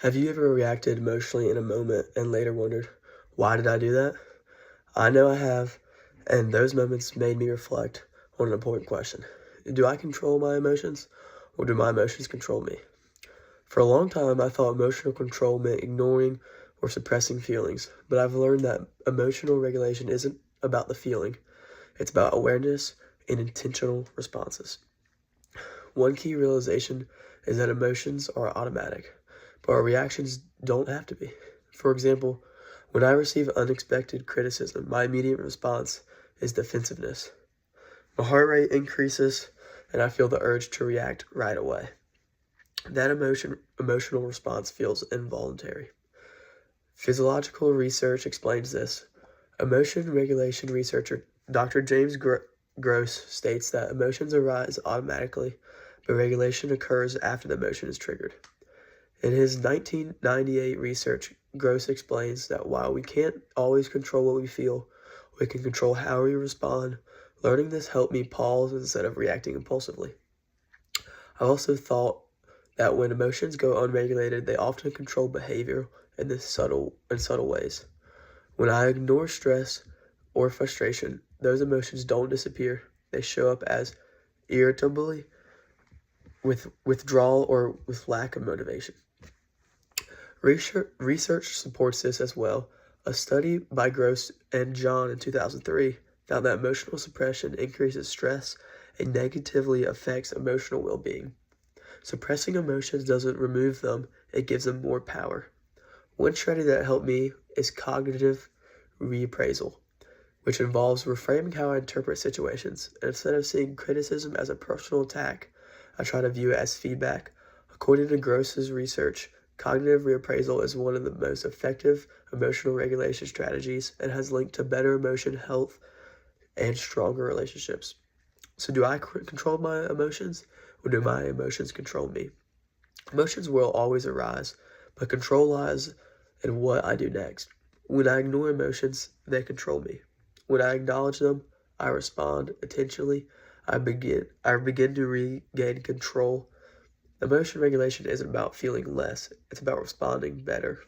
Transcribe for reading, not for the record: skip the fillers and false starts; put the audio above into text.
Have you ever reacted emotionally in a moment and later wondered, why did I do that? I know I have, and those moments made me reflect on an important question. Do I control my emotions, or do my emotions control me? For a long time, I thought emotional control meant ignoring or suppressing feelings, but I've learned that emotional regulation isn't about the feeling, it's about awareness and intentional responses. One key realization is that emotions are automatic, but our reactions don't have to be. For example, when I receive unexpected criticism, my immediate response is defensiveness. My heart rate increases, and I feel the urge to react right away. That emotional response feels involuntary. Physiological research explains this. Emotion regulation researcher Dr. James Gross states that emotions arise automatically, but regulation occurs after the emotion is triggered. In his 1998 research, Gross explains that while we can't always control what we feel, we can control how we respond. Learning this helped me pause instead of reacting impulsively. I also thought that when emotions go unregulated, they often control behavior in subtle ways. When I ignore stress or frustration, those emotions don't disappear. They show up as irritability, with withdrawal, or with lack of motivation. Research supports this as well. A study by Gross and John in 2003 found that emotional suppression increases stress and negatively affects emotional well-being. Suppressing emotions doesn't remove them, it gives them more power. One strategy that helped me is cognitive reappraisal, which involves reframing how I interpret situations. Instead of seeing criticism as a personal attack, I try to view it as feedback. According to Gross's research, cognitive reappraisal is one of the most effective emotional regulation strategies and has linked to better emotion health and stronger relationships. So do I control my emotions, or do my emotions control me? Emotions will always arise, but control lies in what I do next. When I ignore emotions, they control me. When I acknowledge them, I respond intentionally. I begin to regain control. Emotion regulation isn't about feeling less, it's about responding better.